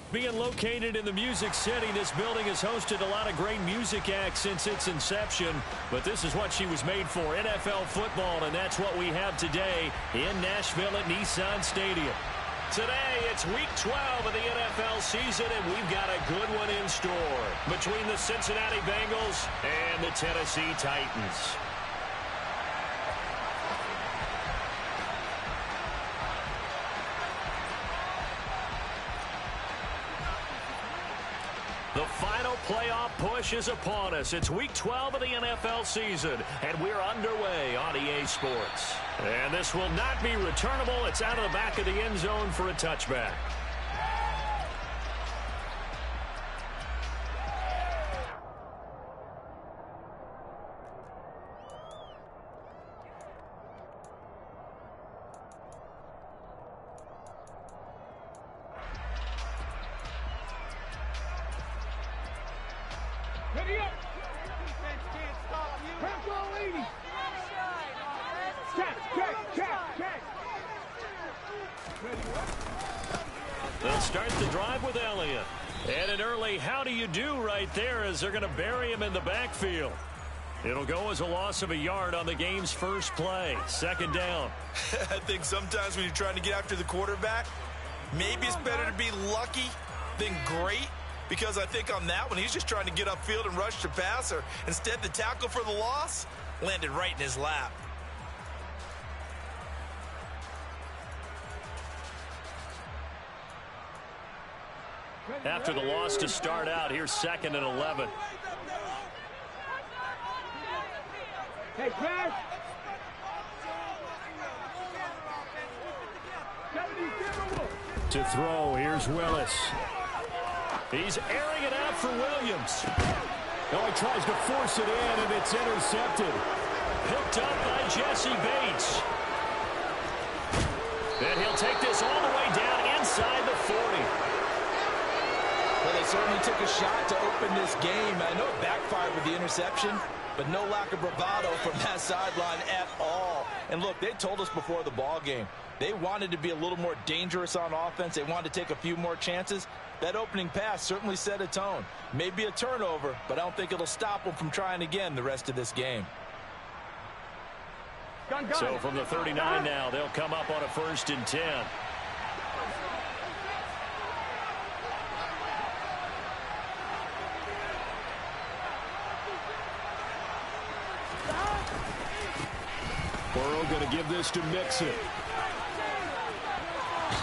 Being located in the Music City, this building has hosted a lot of great music acts since its inception, but this is what she was made for, NFL football, and that's what we have today in Nashville at Nissan Stadium. Today, it's Week 12 of the NFL season, and we've got a good one in store between the Cincinnati Bengals and the Tennessee Titans. The final playoff push is upon us. It's Week 12 of the NFL season, and we're underway on EA Sports. And this will not be returnable. It's out of the back of the end zone for a touchback. They'll start the drive with Elliott. And an early how do you do right there as they're going to bury him in the backfield. It'll go as a loss of a yard on the game's first play. Second down. I think sometimes when you're trying to get after the quarterback, maybe it's better to be lucky than great. Because I think on that one, he's just trying to get upfield and rush the passer. Instead, the tackle for the loss landed right in his lap. After the loss to start out, here's 2nd and 11. Hey, Chris. To throw, here's Willis. He's airing it out for Williams. Oh, he tries to force it in, and it's intercepted. Picked up by Jesse Bates. And he'll take this all the way down inside the 40. Well, they certainly took a shot to open this game. I know it backfired with the interception, but no lack of bravado from that sideline at all. And look, they told us before the ball game, they wanted to be a little more dangerous on offense. They wanted to take a few more chances. That opening pass certainly set a tone. Maybe a turnover, but I don't think it'll stop them from trying again the rest of this game. So from the 39 now, they'll come up on a 1st and 10. Burrow going to give this to Mixon.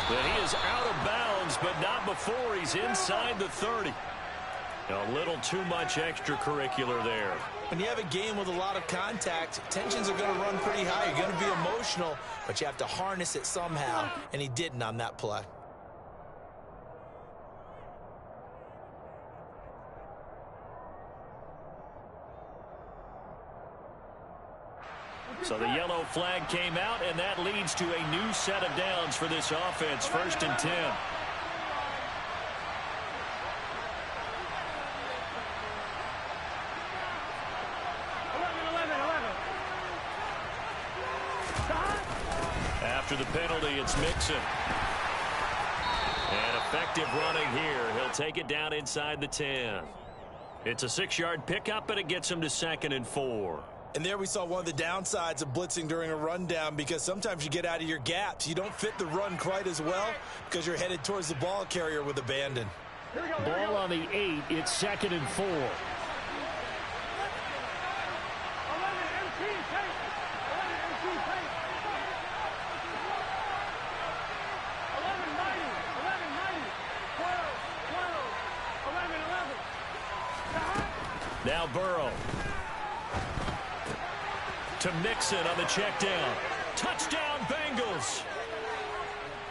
And he is out of bounds, but not before he's inside the 30. A little too much extracurricular there. When you have a game with a lot of contact, tensions are going to run pretty high. You're going to be emotional, but you have to harness it somehow, and he didn't on that play. So the yellow flag came out, and that leads to a new set of downs for this offense. 1st and 10. After the penalty, it's Mixon. And effective running here. He'll take it down inside the 10. It's a 6-yard pickup, and it gets him to 2nd and 4. And there we saw one of the downsides of blitzing during a rundown, because sometimes you get out of your gaps. You don't fit the run quite as well because you're headed towards the ball carrier with abandon. Ball on the 8. It's 2nd and 4. Now Burrow. To Mixon on the check down. Touchdown, Bengals.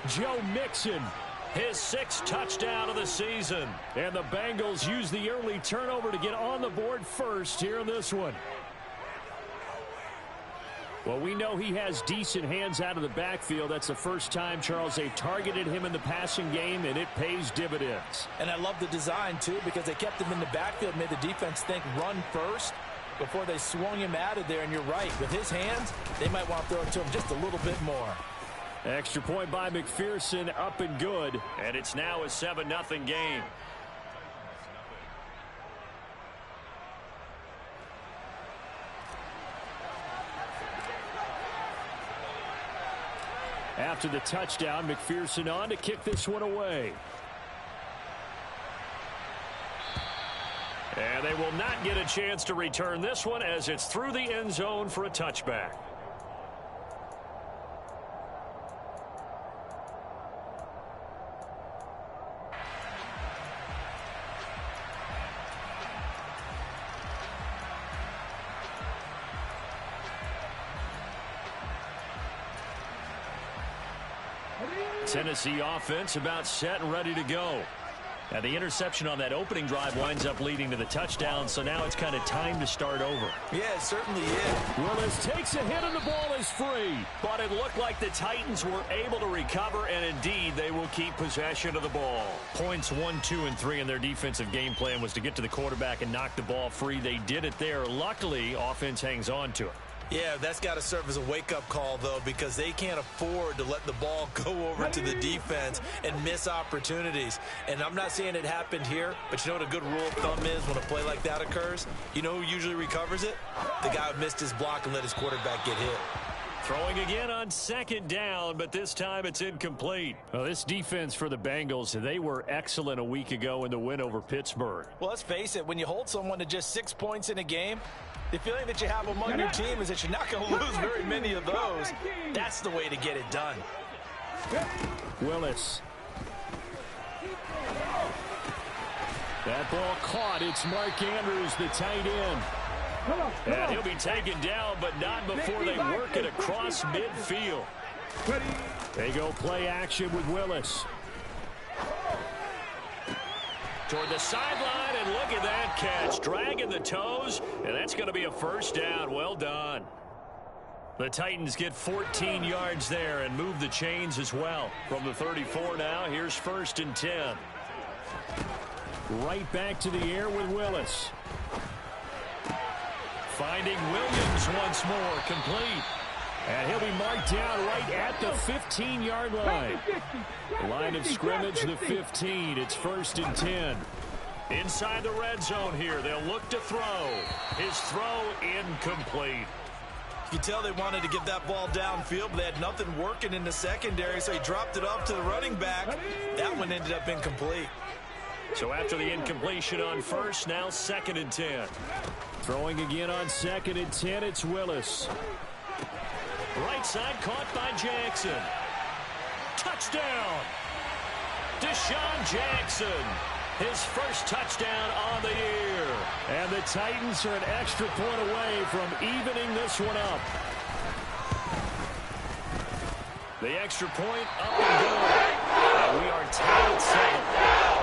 Joe Mixon, his 6th touchdown of the season. And the Bengals use the early turnover to get on the board first here in this one. Well, we know he has decent hands out of the backfield. That's the first time, Charles, they targeted him in the passing game, and it pays dividends. And I love the design, too, because they kept him in the backfield, made the defense think run first before they swung him out of there. And you're right, with his hands, they might want to throw it to him just a little bit more. Extra point by McPherson, up and good. And it's now a 7-0 game. After the touchdown, McPherson on to kick this one away. And they will not get a chance to return this one as it's through the end zone for a touchback. Tennessee offense about set and ready to go. Now the interception on that opening drive winds up leading to the touchdown, so now it's kind of time to start over. Yeah, it certainly is. Willis takes a hit and the ball is free. But it looked like the Titans were able to recover, and indeed they will keep possession of the ball. Points 1, 2, and 3 in their defensive game plan was to get to the quarterback and knock the ball free. They did it there. Luckily, offense hangs on to it. Yeah, that's got to serve as a wake-up call, though, because they can't afford to let the ball go over to the defense and miss opportunities. And I'm not saying it happened here, but you know what a good rule of thumb is when a play like that occurs? You know who usually recovers it? The guy who missed his block and let his quarterback get hit. Throwing again on second down, but this time it's incomplete. Well, this defense for the Bengals, they were excellent a week ago in the win over Pittsburgh. Well, let's face it, when you hold someone to just 6 points in a game, the feeling that you have among your team is that you're not going to lose very many of those. That's the way to get it done. Willis. That ball caught. It's Mark Andrews, the tight end. And he'll be taken down, but not before they work it across midfield. They go play action with Willis. Toward the sideline, and look at that catch. Dragging the toes, and that's going to be a first down. Well done. The Titans get 14 yards there and move the chains as well. From the 34 now, here's 1st and 10. Right back to the air with Willis. Finding Williams once more, complete. And he'll be marked down right at the 15-yard line. Line of scrimmage, the 15. It's 1st and 10. Inside the red zone here, they'll look to throw. His throw incomplete. You tell they wanted to get that ball downfield, but they had nothing working in the secondary, so he dropped it up to the running back. That one ended up incomplete. So after the incompletion on first, now 2nd and 10. Throwing again on 2nd and 10, it's Willis. Right side caught by Jackson. Touchdown! Deshaun Jackson. His first touchdown on the year. And the Titans are an extra point away from evening this one up. The extra point up and good. And we are tied at 7.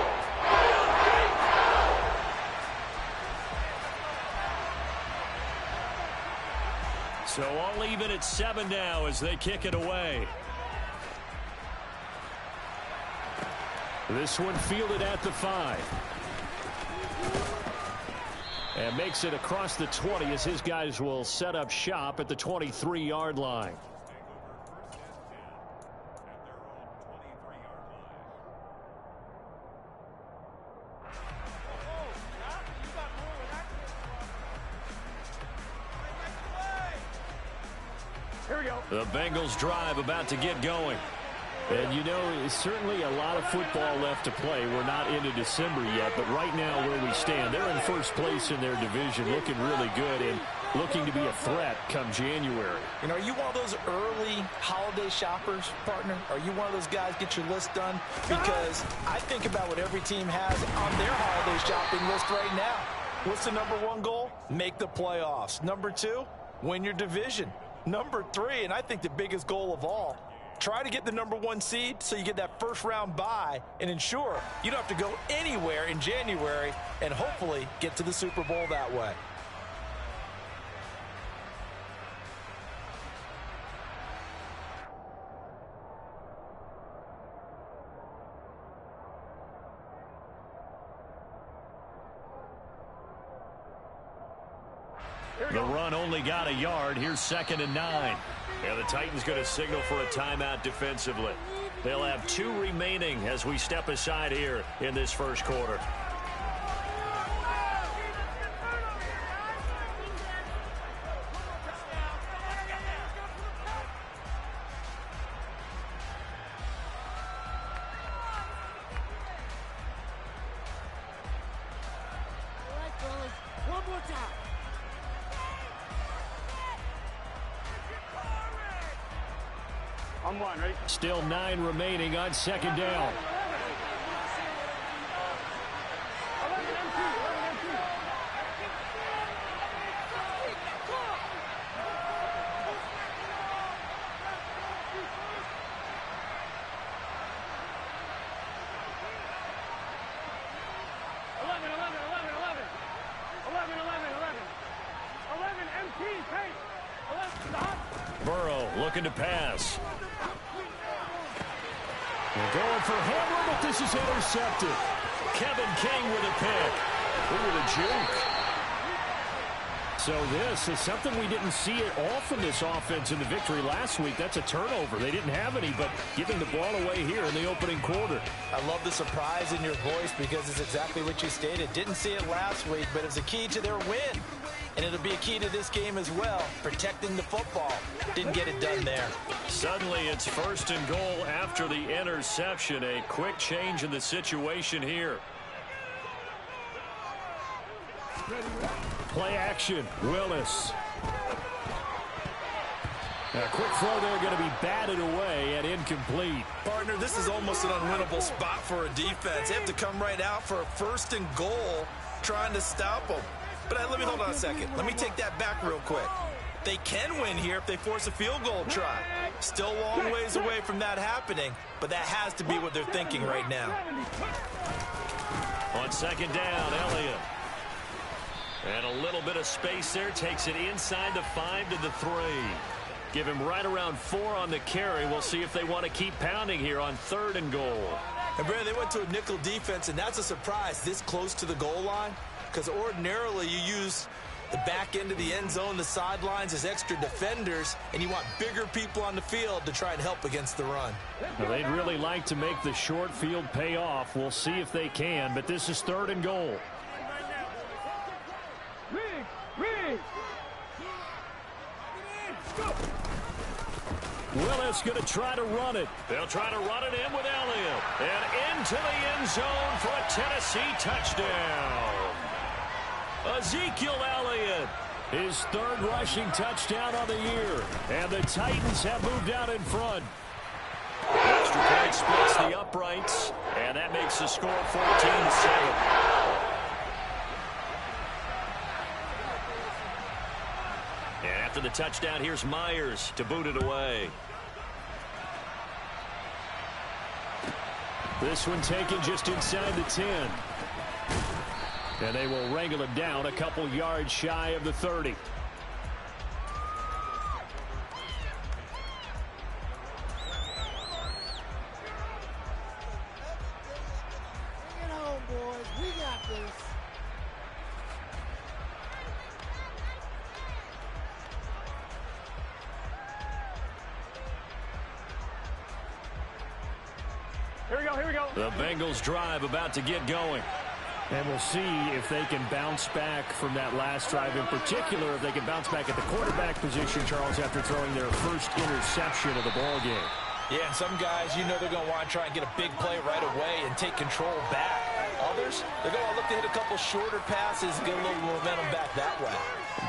So all even at 7 now as they kick it away. This one fielded at the 5. And makes it across the 20 as his guys will set up shop at the 23-yard line. The Bengals drive about to get going. And, you know, certainly a lot of football left to play. We're not into December yet, but right now where we stand, they're in first place in their division, looking really good and looking to be a threat come January. You know, are you one of those early holiday shoppers, partner? Are you one of those guys get your list done? Because I think about what every team has on their holiday shopping list right now. What's the #1 goal? Make the playoffs. #2, win your division. #3, and I think the biggest goal of all, try to get the #1 seed so you get that first-round bye and ensure you don't have to go anywhere in January and hopefully get to the Super Bowl that way. The run only got a yard. Here's 2nd and 9. And the Titans going to signal for a timeout defensively. They'll have 2 remaining as we step aside here in this first quarter. One more time. I'm one, right? Still 9 remaining on second down. Burrow looking to pass. They're going for Hamp, but this is intercepted. Kevin King with a pick. Ooh, the juke. So this is something we didn't see it often, this offense in the victory last week. That's a turnover. They didn't have any, but giving the ball away here in the opening quarter. I love the surprise in your voice because it's exactly what you stated. Didn't see it last week, but it's a key to their win. And it'll be a key to this game as well, protecting the football. Didn't get it done there. Suddenly it's 1st and goal after the interception. A quick change in the situation here. Play action, Willis. A quick throw there going to be batted away and incomplete. Partner, this is almost an unwinnable spot for a defense. They have to come right out for a 1st and goal trying to stop them. But let me hold on a second. Let me take that back real quick. They can win here if they force a field goal try. Still a long ways away from that happening, but that has to be what they're thinking right now. On second down, Elliott. And a little bit of space there. Takes it inside the 5 to the 3. Give him right around 4 on the carry. We'll see if they want to keep pounding here on 3rd and goal. And Brad, they went to a nickel defense, and that's a surprise this close to the goal line. Because ordinarily you use the back end of the end zone, the sidelines as extra defenders, and you want bigger people on the field to try and help against the run. Well, they'd really like to make the short field pay off. We'll see if they can, but this is 3rd and goal. Willis going to try to run it. They'll try to run it in with Elliott. And into the end zone for a Tennessee touchdown. Ezekiel Elliott, his 3rd rushing touchdown of the year. And the Titans have moved out in front. Extra point splits the uprights, and that makes the score 14-7. And after the touchdown, here's Myers to boot it away. This one taken just inside the 10. And they will wrangle it down a couple yards shy of the 30. Bring it home, boys. We got this. Here we go, here we go. The Bengals drive about to get going. And we'll see if they can bounce back from that last drive, in particular if they can bounce back at the quarterback position, Charles, after throwing their first interception of the ball game. Yeah, and some guys, you know they're going to want to try and get a big play right away and take control back. Others, they're going to look to hit a couple shorter passes and get a little momentum back that way.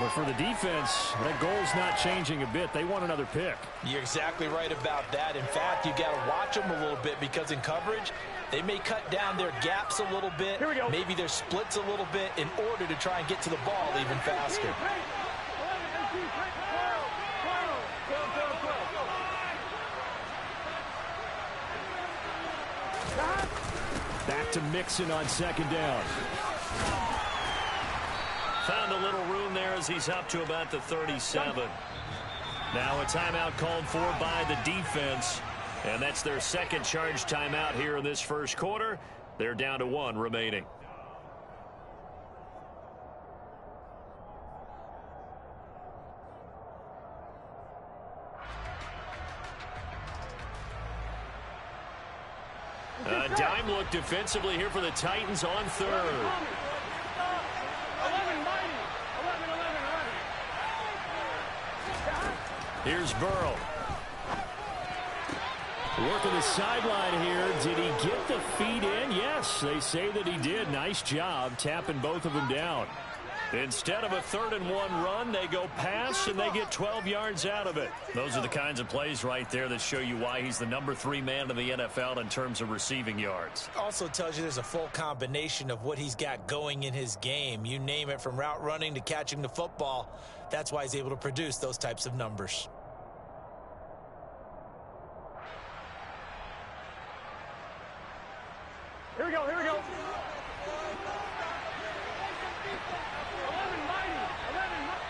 But for the defense, that goal's not changing a bit. They want another pick. You're exactly right about that. In fact, you got to watch them a little bit because in coverage, they may cut down their gaps a little bit, maybe their splits a little bit in order to try and get to the ball even faster. Back to Mixon on second down. Found a little room there as he's up to about the 37. Now a timeout called for by the defense. And that's their 2nd charge timeout here in this first quarter. They're down to 1 remaining. A dime look defensively here for the Titans on third. Here's Burrow. Working the sideline here. Did he get the feet in? Yes, they say that he did. Nice job tapping both of them down. Instead of a 3rd-and-1 run, they go pass, and they get 12 yards out of it. Those are the kinds of plays right there that show you why he's the number 3 man in the NFL in terms of receiving yards. Also tells you there's a full combination of what he's got going in his game. You name it, from route running to catching the football. That's why he's able to produce those types of numbers. Here we go, here we go.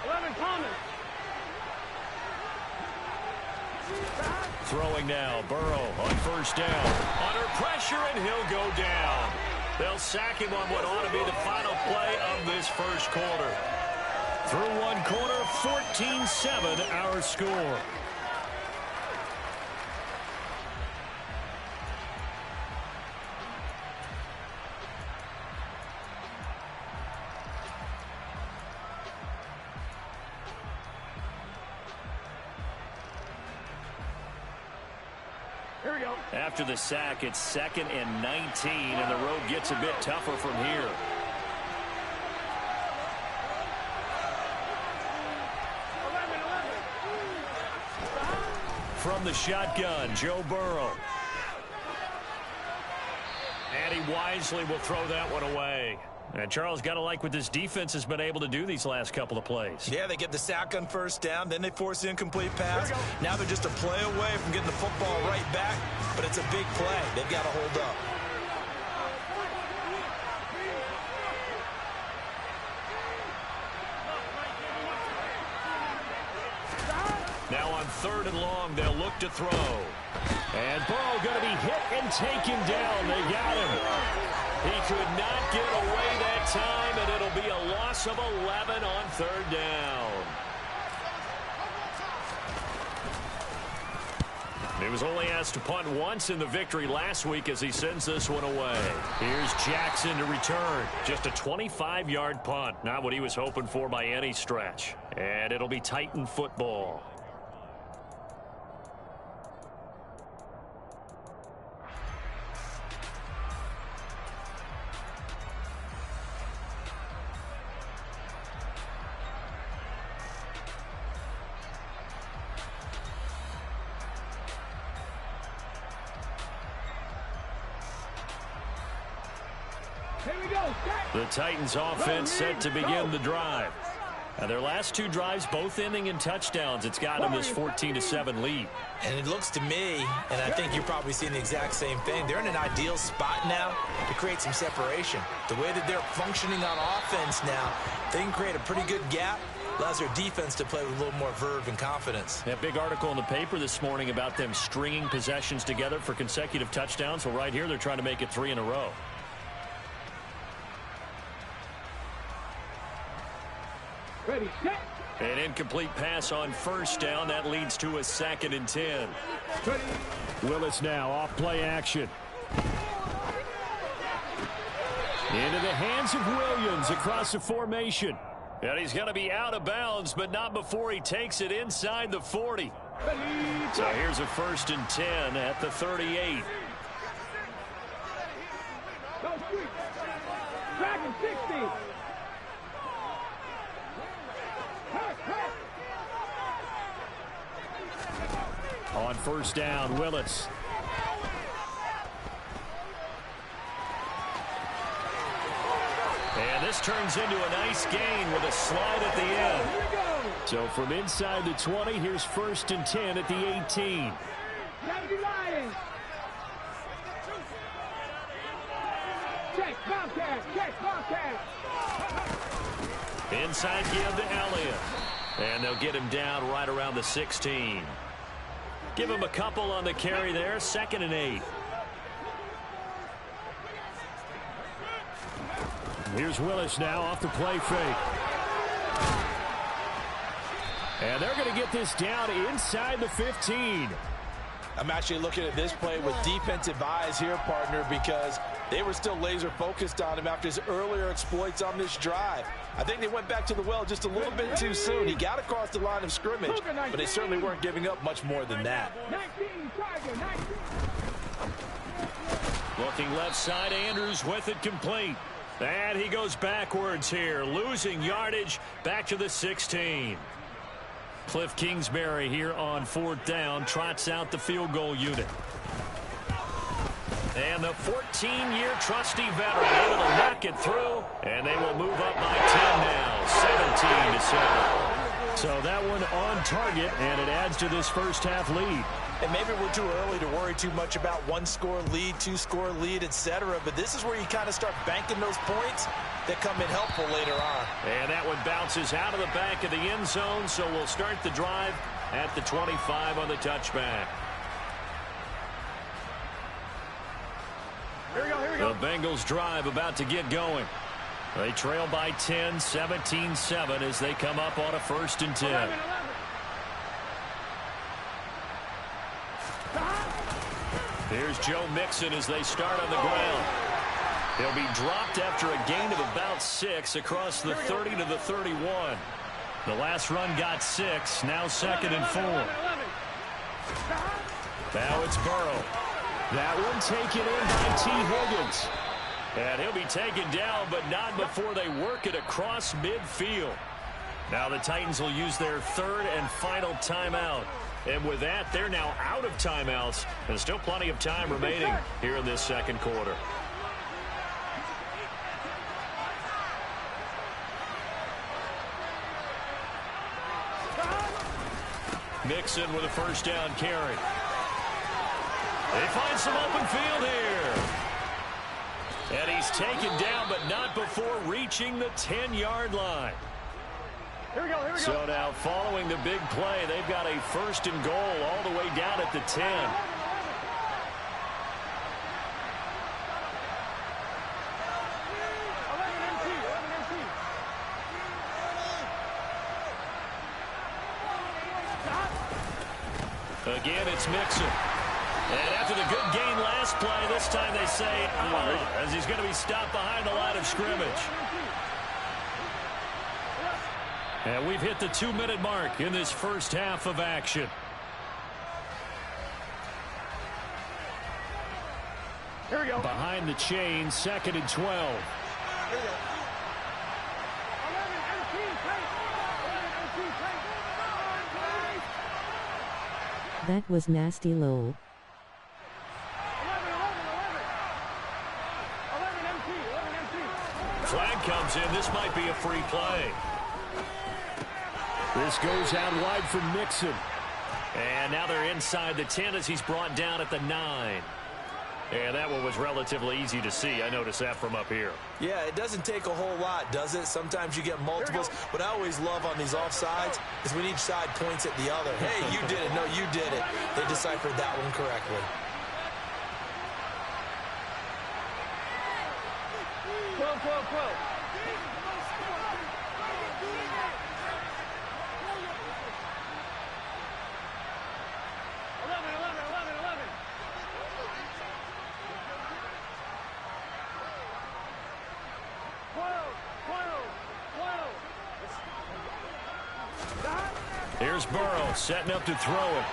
11 Thomas. Throwing now, Burrow on 1st down. Under pressure, and he'll go down. They'll sack him on what ought to be the final play of this 1st quarter. Through 1 quarter, 14-7 our score. Here we go. After the sack, it's 2nd and 19, and the road gets a bit tougher from here. From the shotgun, Joe Burrow. And he wisely will throw that one away. And Charles, got to like what this defense has been able to do these last couple of plays. Yeah, they get the sack on 1st down, then they force the incomplete pass. Now they're just a play away from getting the football right back, but it's a big play. They've got to hold up. Now on 3rd and long, they'll look to throw. And Burrow going to be hit and taken down. They got him. He could not get away that time, and it'll be a loss of 11 on 3rd down. He was only asked to punt once in the victory last week as he sends this one away. Here's Jackson to return. Just a 25-yard punt. Not what he was hoping for by any stretch. And it'll be Titan football. The Titans offense set to begin the drive. Now their last 2 drives both ending in touchdowns. It's got them this 14-7 lead. And it looks to me, and I think you're probably seeing the exact same thing, they're in an ideal spot now to create some separation. The way that they're functioning on offense now, they can create a pretty good gap. Allows their defense to play with a little more verve and confidence. That big article in the paper this morning about them stringing possessions together for consecutive touchdowns. Well, right here they're trying to make it 3 in a row. Ready, set. An incomplete pass on 1st down. That leads to a 2nd and 10. Ready. Willis now off play action. Into the hands of Williams across the formation. And he's going to be out of bounds, but not before he takes it inside the 40. So here's a 1st and 10 at the 38. Dragon 60. On 1st down, Willis. And this turns into a nice gain with a slide at the end. So from inside the 20, here's 1st and 10 at the 18. Check, Bobcat, check, Bobcat. Inside give to Elliott. And they'll get him down right around the 16. Give him a couple on the carry there. 2nd and 8. Here's Willis now off the play fake. And they're going to get this down inside the 15. I'm actually looking at this play with defensive eyes here, partner, because they were still laser focused on him after his earlier exploits on this drive. I think they went back to the well just a little bit too soon. He got across the line of scrimmage, but they certainly weren't giving up much more than that. 19, Tiger, 19. Looking left side, Andrews with it complete. And he goes backwards here, losing yardage back to the 16. Cliff Kingsbury here on 4th down, trots out the field goal unit. And the 14-year trusty veteran able to knock it through, and they will move up by 10 now, 17-7. So that one on target, and it adds to this first half lead. And maybe we're too early to worry too much about one-score lead, two-score lead, etc. But this is where you kind of start banking those points that come in helpful later on. And that one bounces out of the back of the end zone, so we'll start the drive at the 25 on the touchback. Here we go, here we go. The Bengals drive about to get going. They trail by 10, 17-7 as they come up on a 1st and 10. 11. Here's Joe Mixon as they start on the ground. He'll be dropped after a gain of about 6 across the 30 to the 31. The last run got 6, now 2nd and 4. Now it's Burrow. That one taken in by T. Higgins. And he'll be taken down, but not before they work it across midfield. Now the Titans will use their 3rd and final timeout. And with that, they're now out of timeouts. And still plenty of time remaining here in this 2nd quarter. Mixon with a 1st down carry. They find some open field here. And he's taken down, but not before reaching the 10-yard line. Here we go, here we go. So now following the big play, they've got a 1st and goal all the way down at the 10. Again, it's Mixon. And after the good gain last play, this time they say, as he's going to be stopped behind the line of scrimmage. And we've hit the 2-minute mark in this first half of action. Here we go. Behind the chain, 2nd and 12. Here we go. 11, 18, play. 11, 18, play. That was nasty low. 11, 11. Flag comes in. This might be a free play. This goes out wide for Mixon. And now they're inside the 10 as he's brought down at the 9. And that one was relatively easy to see. I noticed that from up here. Yeah, it doesn't take a whole lot, does it? Sometimes you get multiples. What I always love on these offsides is when each side points at the other. Hey, you did it. No, you did it. They deciphered that one correctly. 12, 12, 12. Here's Burrow setting up to throw it.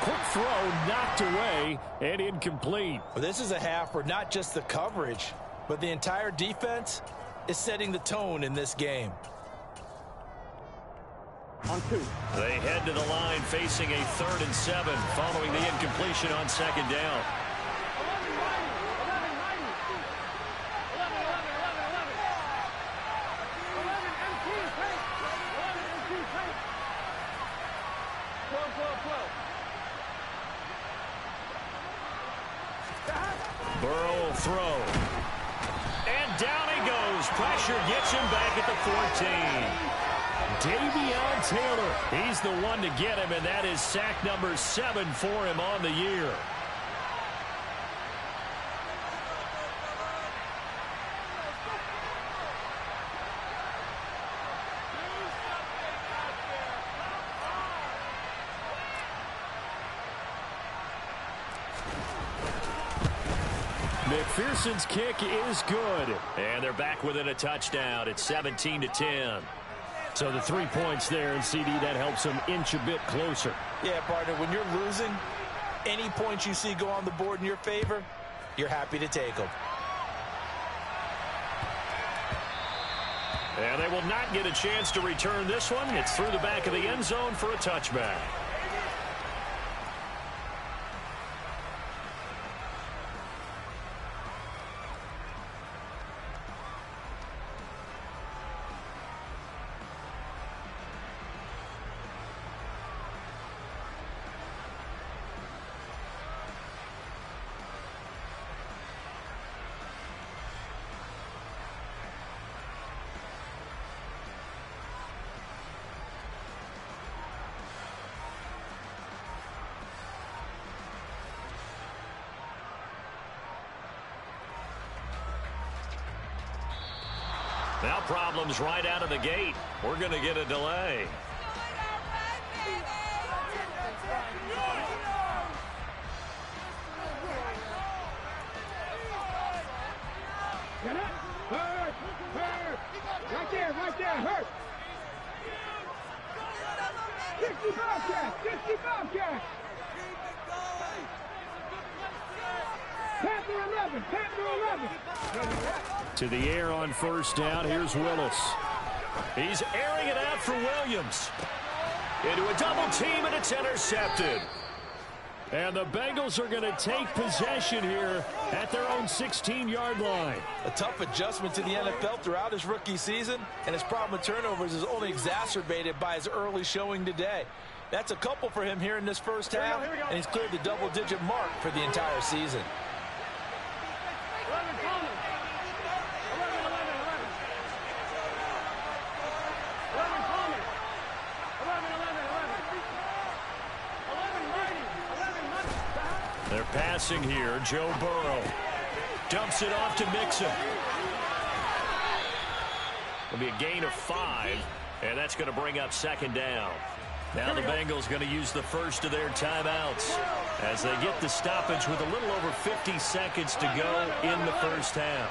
Quick throw knocked away and incomplete. Well, this is a half where not just the coverage, but the entire defense is setting the tone in this game. On 2. They head to the line facing a 3rd and 7 following the incompletion on 2nd down. 12. Burrow will throw. And down he goes. Pressure gets him back at the 14. Davion Taylor, he's the one to get him, and that is sack number 7 for him on the year. McPherson's kick is good. And they're back within a touchdown. It's 17-10. So the 3 points there, and CD, that helps them inch a bit closer. Yeah, partner, when you're losing, any points you see go on the board in your favor, you're happy to take them. And they will not get a chance to return this one. It's through the back of the end zone for a touchback. Now problems right out of the gate. We're going to get a delay. Get up. Hurt. Hurt. Right there. Hurt. 60 Bobcats. 60 Bobcats. Panther 11. Panther 11. To the air on first down. Here's Willis. He's airing it out for Williams. Into a double team, and it's intercepted. And the Bengals are going to take possession here at their own 16-yard line. A tough adjustment to the NFL throughout his rookie season, and his problem with turnovers is only exacerbated by his early showing today. That's a couple for him here in this first half, and he's cleared the double-digit mark for the entire season. They're passing here. Joe Burrow dumps it off to Mixon. It'll be a gain of 5, and that's going to bring up second down. Now the Bengals going to use the first of their timeouts as they get the stoppage with a little over 50 seconds to go in the first half.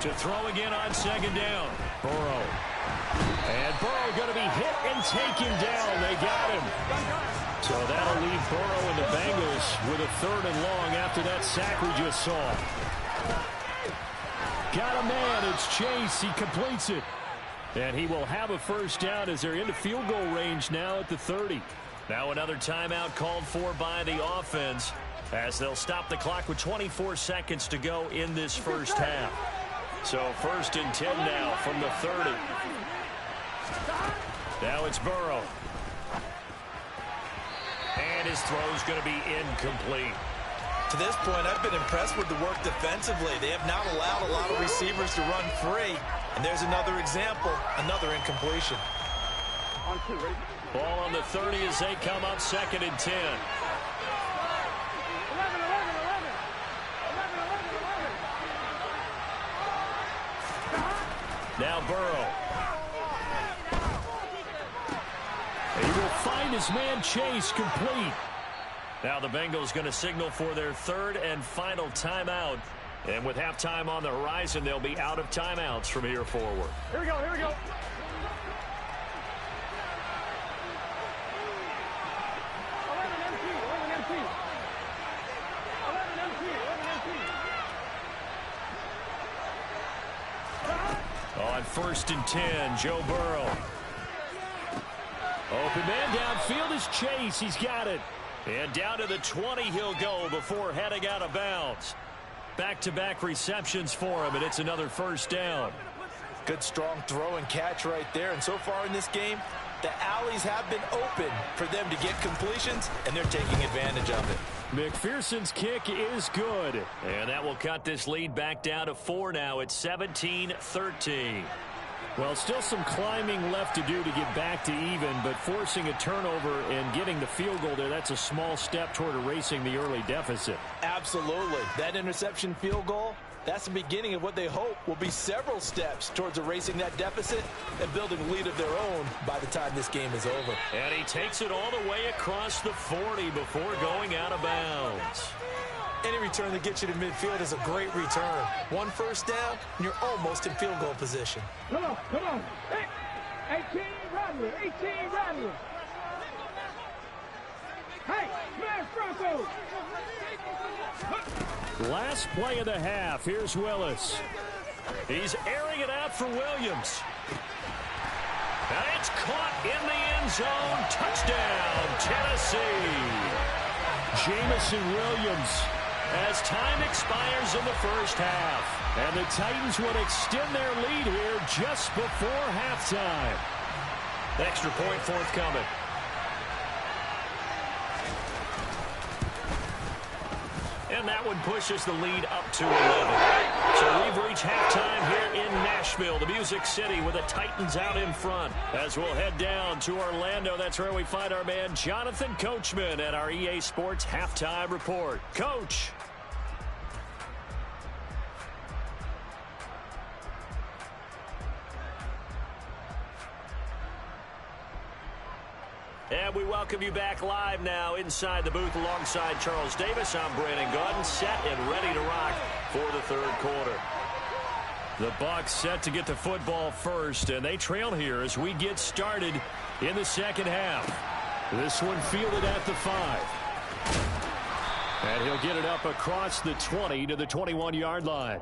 To throw again on second down. Burrow. And Burrow going to be hit and taken down. They got him. So that'll leave Burrow and the Bengals with a 3rd and long after that sack we just saw. Got a man. It's Chase. He completes it. And he will have a first down as they're into field goal range now at the 30. Now another timeout called for by the offense as they'll stop the clock with 24 seconds to go in this first half. So 1st and 10 now from the 30. Now it's Burrow. And his throw's going to be incomplete. To this point, I've been impressed with the work defensively. They have not allowed a lot of receivers to run free. And there's another example, another incompletion. On 2, ready? Ball on the 30 as they come up 2nd and 10. 11. Now Burrow. He will find his man Chase complete. Now the Bengals going to signal for their 3rd and final timeout. And with halftime on the horizon, they'll be out of timeouts from here forward. Here we go. 11 On 1st and 10, Joe Burrow. Open man downfield is Chase. He's got it. And down to the 20 he'll go before heading out of bounds. Back-to-back receptions for him, and it's another first down. Good strong throw and catch right there. And so far in this game, the alleys have been open for them to get completions, and they're taking advantage of it. McPherson's kick is good. And that will cut this lead back down to 4 now. It's 17-13. Well, still some climbing left to do to get back to even, but forcing a turnover and getting the field goal there, that's a small step toward erasing the early deficit. Absolutely. That interception field goal That's the beginning of what they hope will be several steps towards erasing that deficit and building a lead of their own by the time this game is over. And he takes it all the way across the 40 before going out of bounds. Any return that gets you to midfield is a great return. One first down, and you're almost in field goal position. Come on, come on. Hey, 18 Rattler, 18 Rattler. Hey, smash Broncos. Last play of the half. Here's Willis. He's airing it out for Williams. And it's caught in the end zone. Touchdown, Tennessee. Jamison Williams as time expires in the first half. And the Titans would extend their lead here just before halftime. Extra point forthcoming. And that one pushes the lead up to 11. So we've reached halftime here in Nashville, the Music City, with the Titans out in front. As we'll head down to Orlando, that's where we find our man Jonathan Coachman at our EA Sports Halftime Report. Coach. And we welcome you back live now inside the booth alongside Charles Davis. I'm Brandon Gordon, set and ready to rock for the third quarter. The Bucs set to get the football first, and they trail here as we get started in the second half. This one fielded at the 5. And he'll get it up across the 20 to the 21-yard line.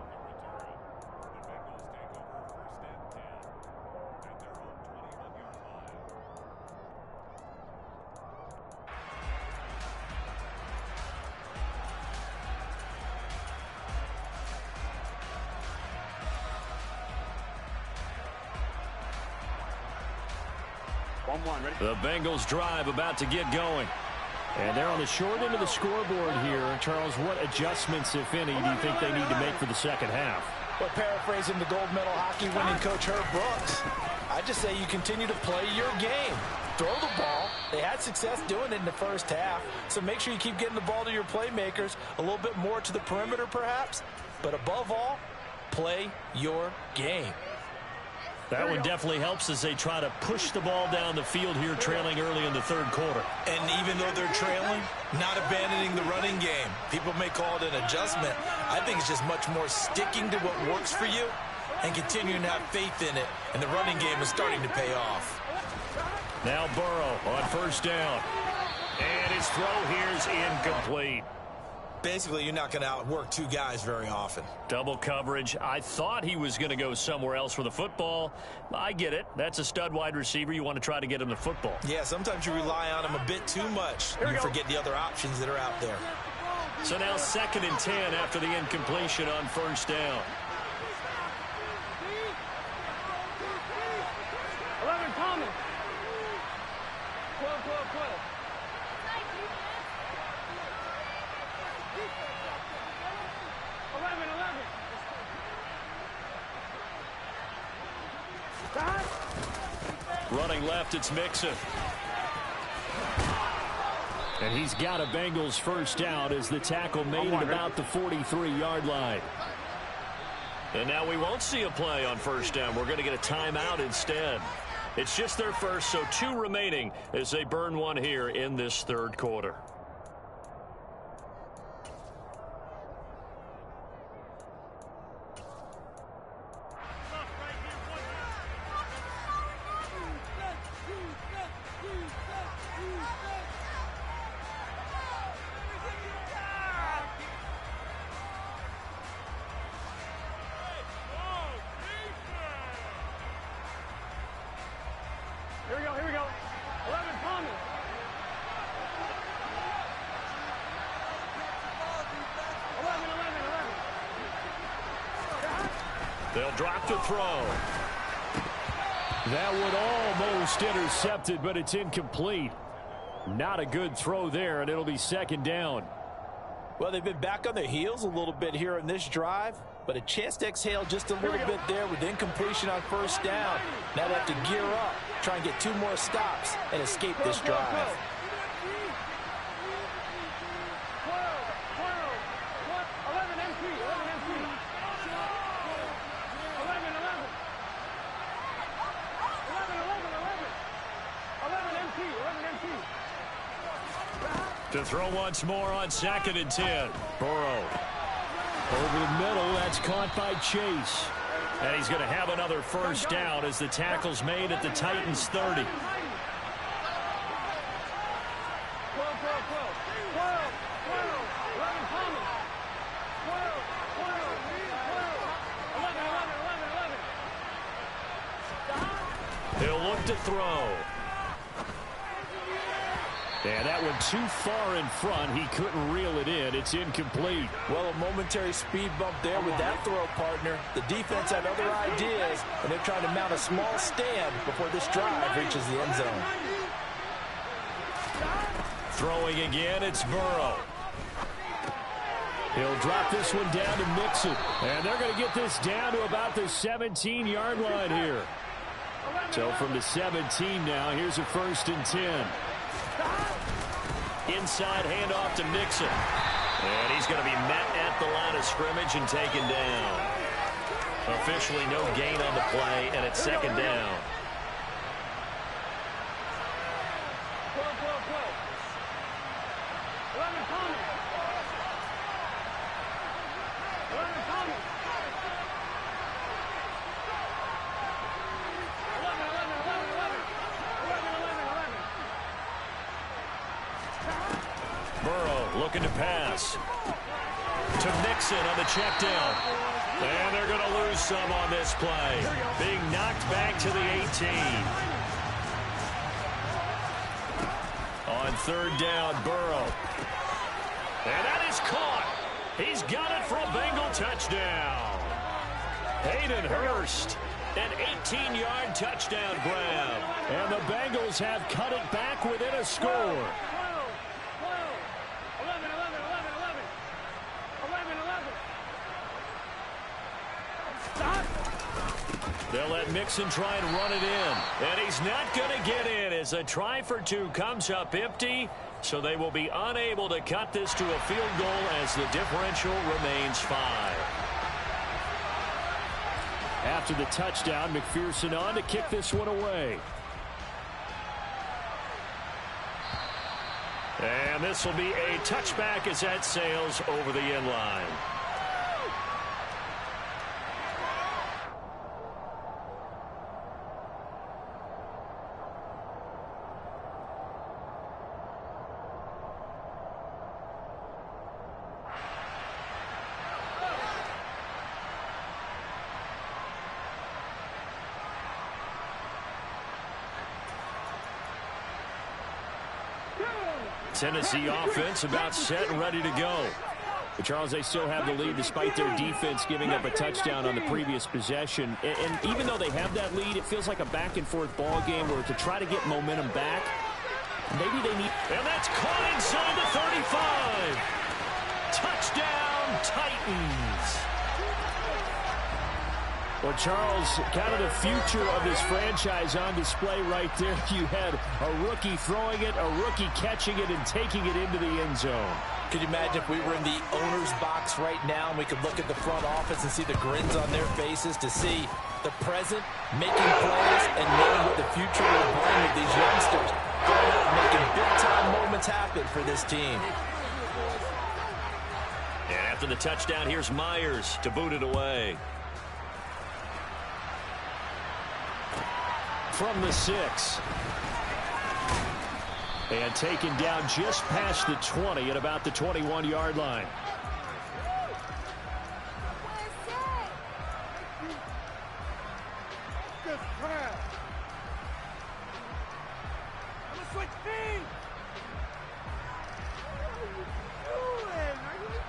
The Bengals drive about to get going. And they're on the short end of the scoreboard here. Charles, what adjustments, if any, do you think they need to make for the second half? Well, paraphrasing the gold medal hockey winning coach Herb Brooks, I just say you continue to play your game. Throw the ball. They had success doing it in the first half, so make sure you keep getting the ball to your playmakers, a little bit more to the perimeter perhaps, but above all, play your game. That one definitely helps as they try to push the ball down the field here, trailing early in the third quarter. And even though they're trailing, not abandoning the running game. People may call it an adjustment. I think it's just much more sticking to what works for you and continuing to have faith in it. And the running game is starting to pay off. Now Burrow on first down. And his throw here's incomplete. Basically, you're not going to outwork two guys very often. Double coverage. I thought he was going to go somewhere else for the football. I get it. That's a stud wide receiver. You want to try to get him the football. Yeah, sometimes you rely on him a bit too much. You forget the other options that are out there. So now 2nd and 10 after the incompletion on first down. 11 Thomas. 12, 12, 12. 11, 11. Running left, it's Mixon. And he's got a Bengals first down as the tackle made at about the 43-yard line. And now we won't see a play on first down. We're going to get a timeout instead. It's just their first, so 2 remaining as they burn one here in this third quarter. Here we go. 11 Thomas. They'll drop to throw. That one almost intercepted, but it's incomplete. Not a good throw there, and it'll be 2nd down. Well, they've been back on their heels a little bit here in this drive, but a chance to exhale just a little bit there with incompletion on first down. Now they have to gear up, try and get 2 more stops and escape this drive. 11 MC. To throw once more on 2nd and 10. Burrow. Over the middle, that's caught by Chase. And he's going to have another first down as the tackle's made at the Titans' 30. He'll look to throw. And that one too far in front. He couldn't reel it in. It's incomplete. Well, a momentary speed bump there with that throw, partner. The defense had other ideas, and they're trying to mount a small stand before this drive reaches the end zone. Throwing again, it's Burrow. He'll drop this one down to Mixon. And they're going to get this down to about the 17-yard line here. So from the 17 now, here's a 1st and 10. Inside handoff to Mixon. And he's going to be met at the line of scrimmage and taken down. Officially no gain on the play, and it's 2nd down. Looking to pass to Mixon on the check down. And they're going to lose some on this play. Being knocked back to the 18. On 3rd down, Burrow. And that is caught. He's got it for a Bengal touchdown. Hayden Hurst, an 18-yard touchdown grab. And the Bengals have cut it back within a score. They'll let Mixon try and run it in. And he's not going to get in as a try for 2 comes up empty. So they will be unable to cut this to a field goal as the differential remains 5. After the touchdown, McPherson on to kick this one away. And this will be a touchback as that sails over the end line. Tennessee offense about set and ready to go. But Charles, they still have the lead despite their defense giving up a touchdown on the previous possession. And even though they have that lead, it feels like a back-and-forth ball game where to try to get momentum back, maybe they need... And that's caught inside the 35. Touchdown, Titans. Well, Charles, kind of the future of this franchise on display right there. You had a rookie throwing it, a rookie catching it, and taking it into the end zone. Could you imagine if we were in the owner's box right now and we could look at the front office and see the grins on their faces to see the present making plays and knowing what the future will bring with these youngsters going out and making big-time moments happen for this team. And after the touchdown, here's Myers to boot it away. From the 6. And taken down just past the 20 at about the 21-yard line. Good crap. I'm gonna switch feet.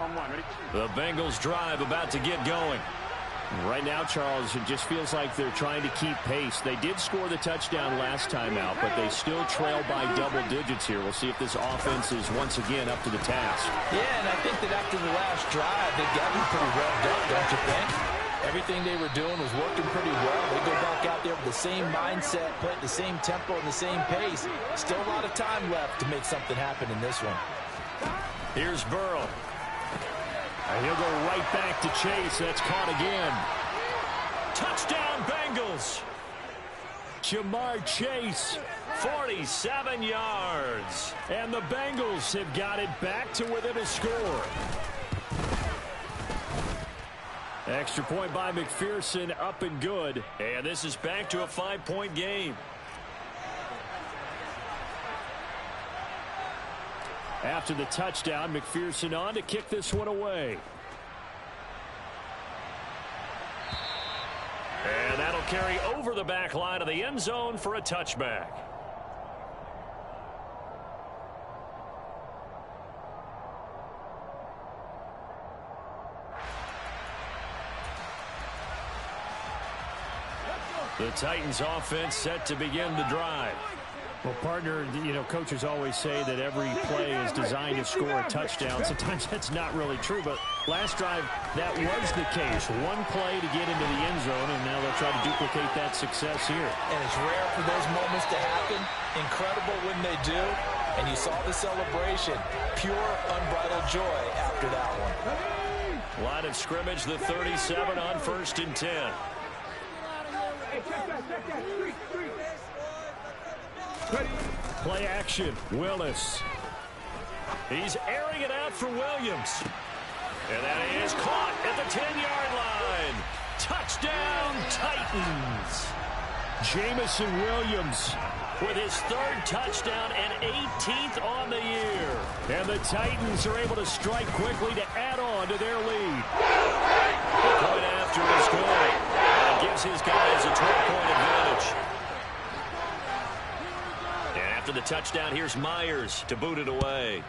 On 1, ready? The Bengals drive about to get going. Right now, Charles, it just feels like they're trying to keep pace. They did score the touchdown last time out, but they still trail by double digits here. We'll see if this offense is once again up to the task. Yeah, and I think that after the last drive, they've gotten pretty revved up, don't you think? Everything they were doing was working pretty well. They go back out there with the same mindset, play at the same tempo and the same pace. Still a lot of time left to make something happen in this one. Here's Burrow. And he'll go right back to Chase. That's caught again. Touchdown, Bengals. Jamar Chase 47 yards. And the Bengals have got it back to within a score. Extra point by McPherson, up and good. And this is back to a 5-point game. After the touchdown, McPherson on to kick this one away. And that'll carry over the back line of the end zone for a touchback. The Titans offense set to begin the drive. Well, partner, coaches always say that every play is designed to score a touchdown. Sometimes that's not really true, but last drive, that was the case. One play to get into the end zone, and now they'll try to duplicate that success here. And it's rare for those moments to happen. Incredible when they do. And you saw the celebration. Pure, unbridled joy after that one. Line of scrimmage, the 37 on 1st and 10. Play action, Willis. He's airing it out for Williams. And that is caught at the 10-yard line. Touchdown, Titans. Jamison Williams with his 3rd touchdown and 18th on the year. And the Titans are able to strike quickly to add on to their lead. The point after is good. That gives his guys a 12-point advantage. And after the touchdown, here's Myers to boot it away.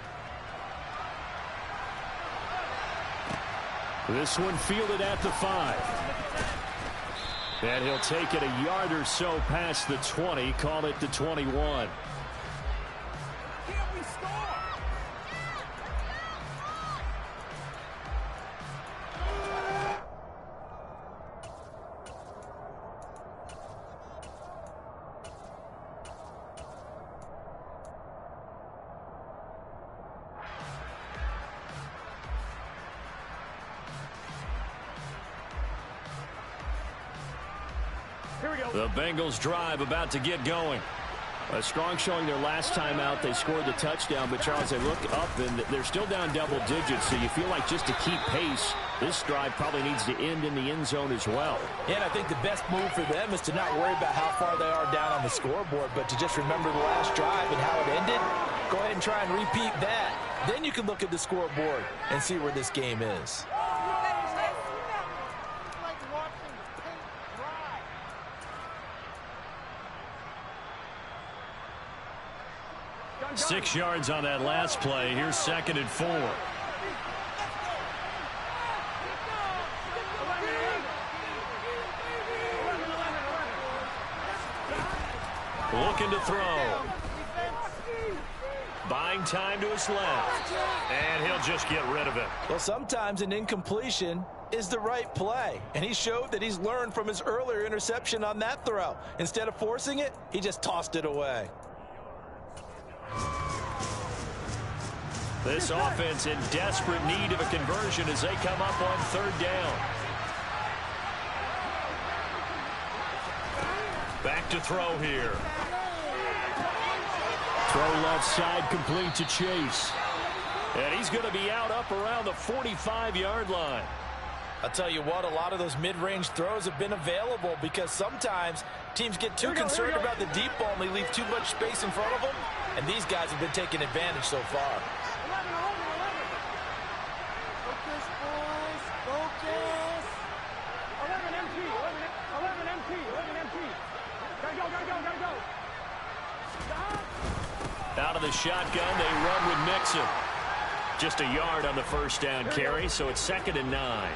This one fielded at the 5. And he'll take it a yard or so past the 20, call it the 21. The Bengals drive about to get going. A strong showing their last time out. They scored the touchdown, but Charles, they look up and they're still down double digits, so you feel like just to keep pace, this drive probably needs to end in the end zone as well. Yeah, and I think the best move for them is to not worry about how far they are down on the scoreboard, but to just remember the last drive and how it ended. Go ahead and try and repeat that. Then you can look at the scoreboard and see where this game is. 6 yards on that last play. Here's 2nd and 4. Looking to throw. Buying time to his left. And he'll just get rid of it. Well, sometimes an incompletion is the right play. And he showed that he's learned from his earlier interception on that throw. Instead of forcing it, he just tossed it away. This offense in desperate need of a conversion as they come up on 3rd down. Back to throw here. Throw left side, complete to Chase. And he's going to be out up around the 45-yard line. I'll tell you what, a lot of those mid-range throws have been available because sometimes teams get too concerned about the deep ball and they leave too much space in front of them. And these guys have been taking advantage so far. Focus, boys. Focus. 11 MT. 11 MT. 11 MT. Gotta go. Out of the shotgun, they run with Mixon. Just a yard on the 1st down carry, so it's 2nd and 9.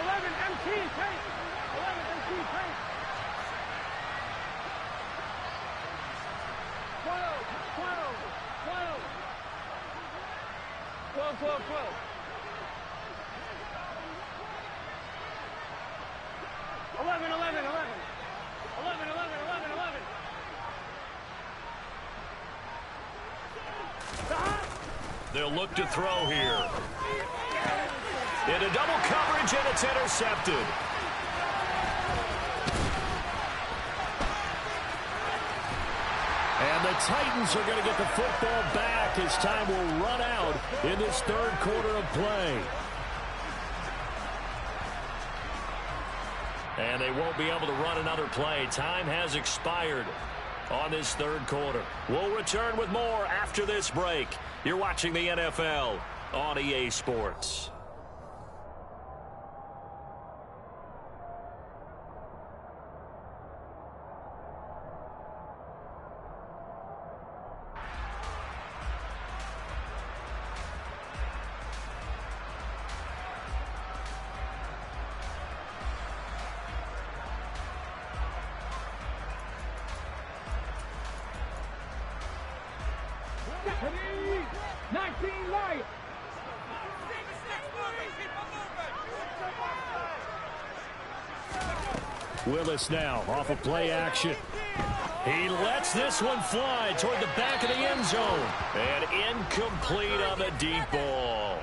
11 MT. Tank. 11 MT. Tank. 12. 11. 11. They'll look to throw here. Into double coverage, and it's intercepted. Titans are going to get the football back as time will run out in this third quarter of play. And they won't be able to run another play. Time has expired on this third quarter. We'll return with more after this break. You're watching the NFL on EA Sports. Willis now off of play action. He lets this one fly toward the back of the end zone. And incomplete on the deep ball.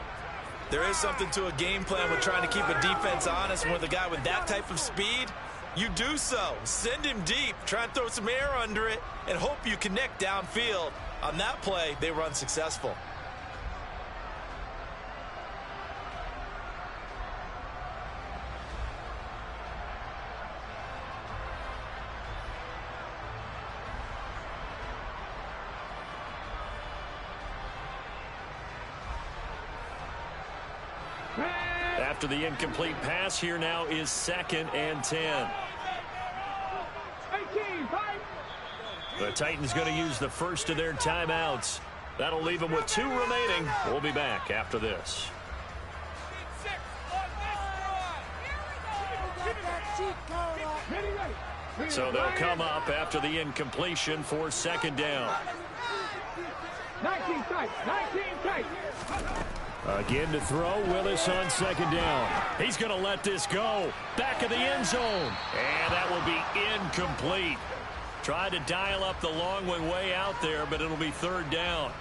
There is something to a game plan with trying to keep a defense honest. And with a guy with that type of speed, you do so. Send him deep, try and throw some air under it, and hope you connect downfield. On that play, they were unsuccessful. After the incomplete pass, here now is 2nd and 10. The Titans going to use the first of their timeouts. That'll leave them with 2 remaining. We'll be back after this. So they'll come up after the incompletion for 2nd down. 19 tight, 19 tight. Again to throw, Willis on 2nd down. He's going to let this go. Back of the end zone. And that will be incomplete. Tried to dial up the long one way out there, but it'll be 3rd down.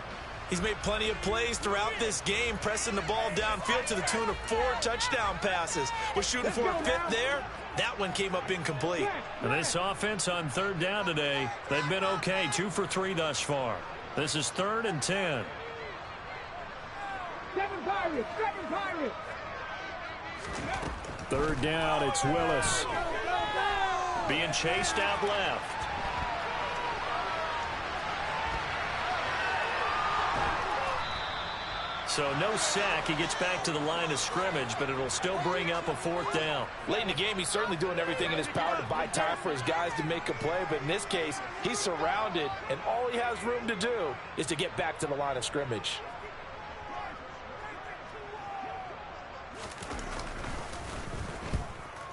He's made plenty of plays throughout this game, pressing the ball downfield to the tune of 4 touchdown passes. Was shooting for a 5th there. That one came up incomplete. And this offense on 3rd down today, they've been okay. 2 for 3 thus far. This is 3rd and 10. 7 Pirates, 7 Pirates. 3rd down, it's Willis. Being chased out left. So no sack. He gets back to the line of scrimmage, but it'll still bring up a 4th down. Late in the game, he's certainly doing everything in his power to buy time for his guys to make a play. But in this case, he's surrounded, and all he has room to do is to get back to the line of scrimmage.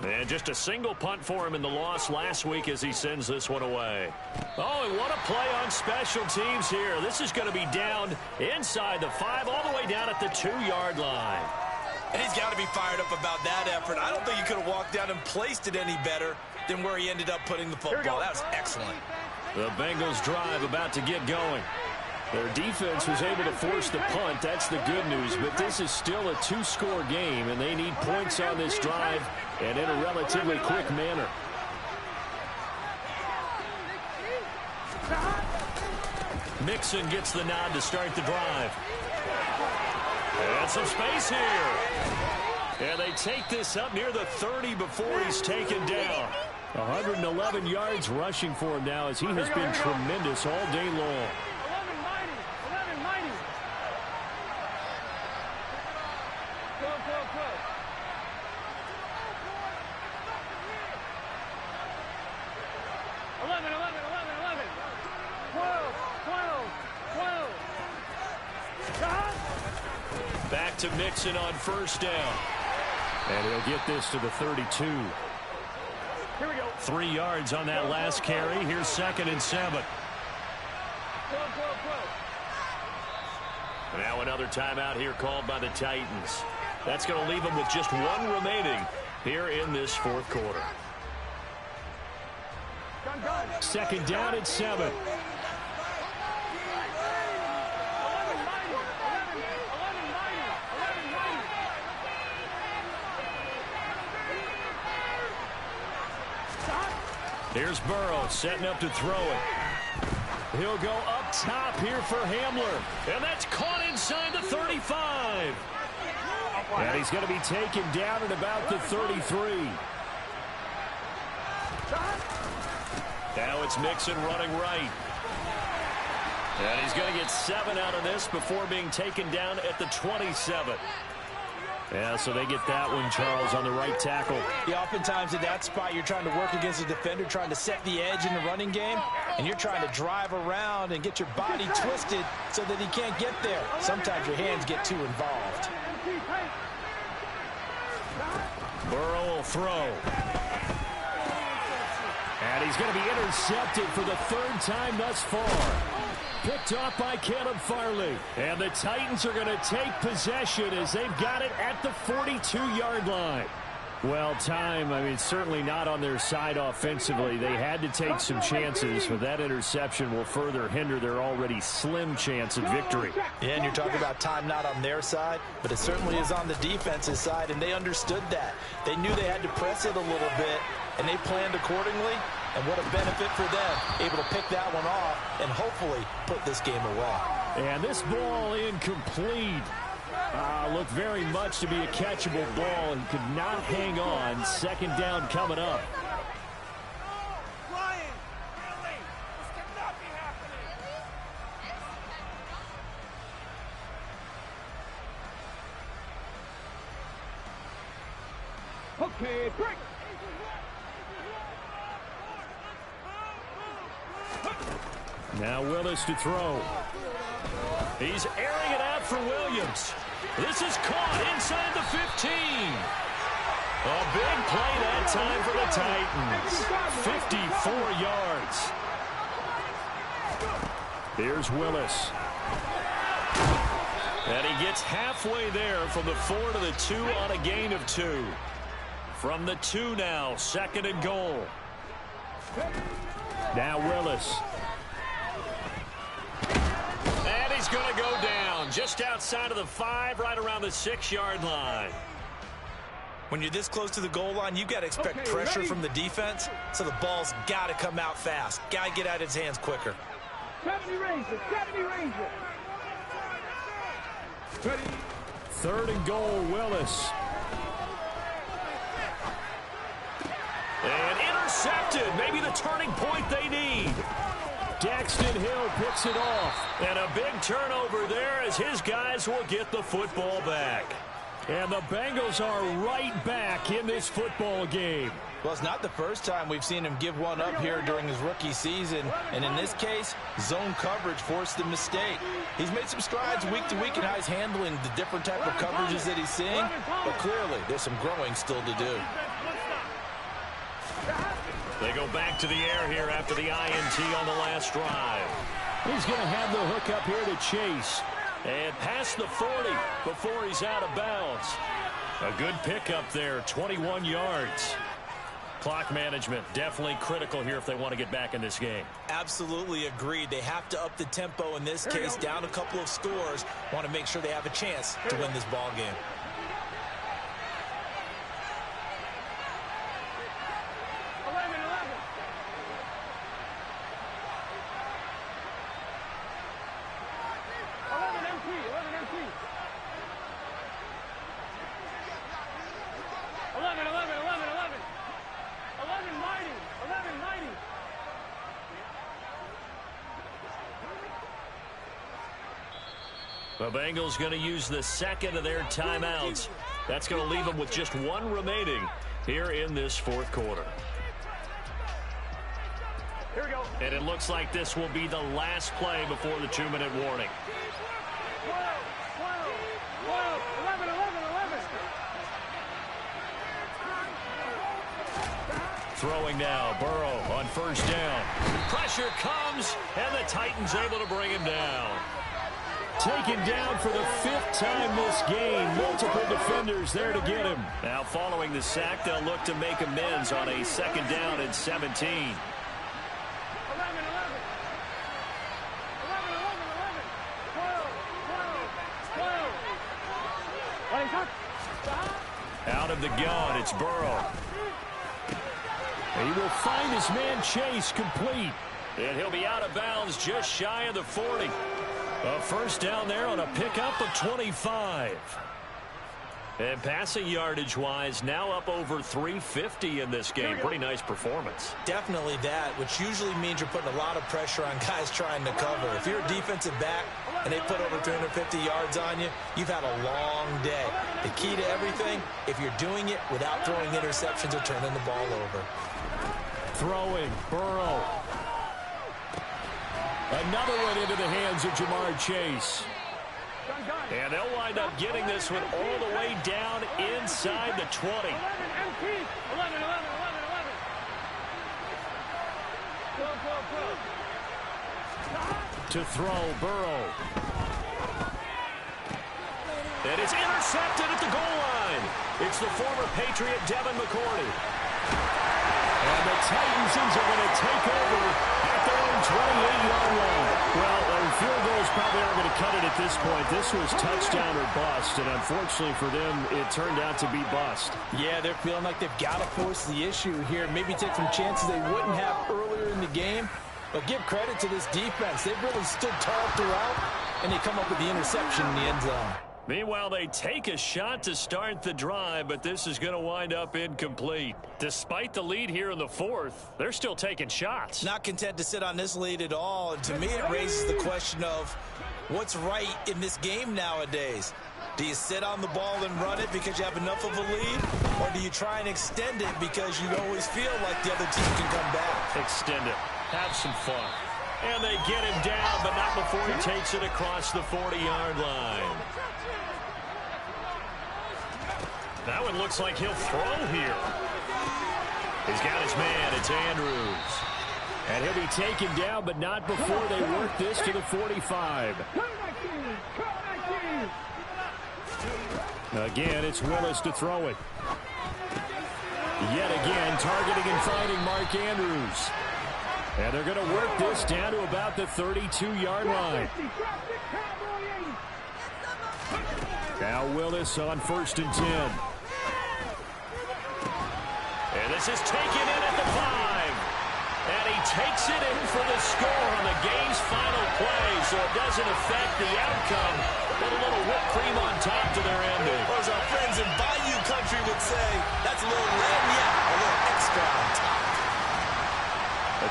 And just a single punt for him in the loss last week as he sends this one away. Oh, and what a play on special teams here. This is going to be down inside the 5, all the way down at the 2-yard line. And he's got to be fired up about that effort. I don't think he could have walked down and placed it any better than where he ended up putting the football. That was excellent. The Bengals drive about to get going. Their defense was able to force the punt. That's the good news. But this is still a 2-score game, and they need points on this drive and in a relatively quick manner. Mixon gets the nod to start the drive. And some space here. And they take this up near the 30 before he's taken down. 111 yards rushing for him now as he has been tremendous all day long. Back to Mixon on 1st down. And he'll get this to the 32. Here we go. 3 yards on that last carry. Here's 2nd and 7. Now another timeout here called by the Titans. That's going to leave them with just 1 remaining here in this 4th quarter. 2nd down at 7. Here's Burrow setting up to throw it. He'll go up top here for Hamler. And that's caught inside the 35. And he's going to be taken down at about the 33. Now it's Mixon running right. And he's going to get 7 out of this before being taken down at the 27. Yeah, so they get that one, Charles, on the right tackle. Yeah, oftentimes in that spot, you're trying to work against a defender, trying to set the edge in the running game, and you're trying to drive around and get your body twisted so that he can't get there. Sometimes your hands get too involved. Burrow will throw. And he's going to be intercepted for the 3rd time thus far. Picked off by Caleb Farley. And the Titans are going to take possession as they've got it at the 42-yard line. Well, time, I mean, certainly not on their side offensively. They had to take some chances, but that interception will further hinder their already slim chance at victory. Yeah, and you're talking about time not on their side, but it certainly is on the defense's side, and they understood that. They knew they had to press it a little bit, and they planned accordingly. And what a benefit for them, able to pick that one off and hopefully put this game away. And this ball incomplete. Looked very much to be a catchable ball and could not hang on. 2nd down coming up. Okay, break. Now Willis to throw. He's airing it out for Williams. This is caught inside the 15. A big play that time for the Titans. 54 yards. Here's Willis. And he gets halfway there from the 4 to the 2 on a gain of 2. From the 2 now, 2nd and goal. Now Willis. And he's going to go down just outside of the 5, right around the 6-yard line. When you're this close to the goal line, you've got to expect pressure from the defense, so the ball's got to come out fast. Got to get out of his hands quicker. 70 Ranger, 70 Ranger. 3rd and goal, Willis. And intercepted. Maybe the turning point they need. Daxton Hill picks it off. And a big turnover there as his guys will get the football back. And the Bengals are right back in this football game. Well, it's not the first time we've seen him give one up here during his rookie season. And in this case, zone coverage forced the mistake. He's made some strides week to week in how he's handling the different type of coverages that he's seeing. But clearly, there's some growing still to do. They go back to the air here after the INT on the last drive. He's going to have the hook up here to Chase. And past the 40 before he's out of bounds. A good pickup there, 21 yards. Clock management definitely critical here if they want to get back in this game. Absolutely agreed. They have to up the tempo in this case, down a couple of scores. Want to make sure they have a chance to win this ball game. The Bengals going to use the 2nd of their timeouts. That's going to leave them with just 1 remaining here in this 4th quarter. Here we go. And it looks like this will be the last play before the 2-minute warning. 11, 11. Throwing now, Burrow on 1st down. Pressure comes, and the Titans able to bring him down. Taken down for the 5th time this game. Multiple defenders there to get him. Now following the sack, they'll look to make amends on a 2nd down and 17. 11. Out of the gun, it's Burrow. He will find his man Chase complete. And he'll be out of bounds just shy of the 40. A first down there on a pickup of 25. And passing yardage-wise, now up over 350 in this game. Pretty nice performance. Definitely that, which usually means you're putting a lot of pressure on guys trying to cover. If you're a defensive back and they put over 250 yards on you, you've had a long day. The key to everything, if you're doing it without throwing interceptions or turning the ball over. Throwing, Burrow. Another one into the hands of Jamar Chase. And they'll wind up getting this one all the way down inside the 20. 11 MT. 11. To throw, Burrow. And it's intercepted at the goal line. It's the former Patriot Devin McCourty. And the Titans are going to take over at their own 28-yard line. Well, field goals probably aren't going to cut it at this point. This was touchdown or bust, and unfortunately for them, it turned out to be bust. Yeah, they're feeling like they've got to force the issue here. Maybe take some chances they wouldn't have earlier in the game. But give credit to this defense. They've really stood tall throughout, and they come up with the interception in the end zone. Meanwhile, they take a shot to start the drive, but this is going to wind up incomplete. Despite the lead here in the fourth, they're still taking shots. Not content to sit on this lead at all. And to me, it raises the question of what's right in this game nowadays. Do you sit on the ball and run it because you have enough of a lead? Or do you try and extend it because you always feel like the other team can come back? Extend it. Have some fun. And they get him down, but not before he takes it across the 40-yard line. That one looks like he'll throw here. He's got his man. It's Andrews. And he'll be taken down, but not before they work this to the 45. Again, it's Willis to throw it. Yet again, targeting and finding Mark Andrews. And they're going to work this down to about the 32-yard line. Now Willis on 1st and 10. And this is taken in at the 5. And he takes it in for the score on the game's final play, so it doesn't affect the outcome, but a little whipped cream on top to their ending. Or as our friends in Bayou Country would say, that's a little lagniappe, a little extra on top.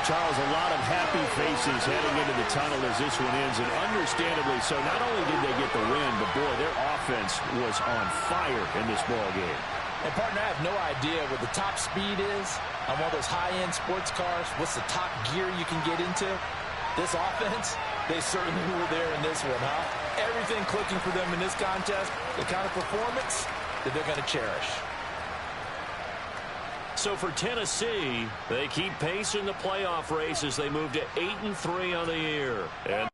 Charles, a lot of happy faces heading into the tunnel as this one ends, and understandably so. Not only did they get the win, but boy, their offense was on fire in this ball game. And partner, I have no idea what the top speed is on one of those high-end sports cars. What's the top gear you can get into? This offense, they certainly were there in this one, huh? Everything clicking for them in this contest, the kind of performance that they're going to cherish. So for Tennessee, they keep pace in the playoff race as they move to 8-3 on the year. And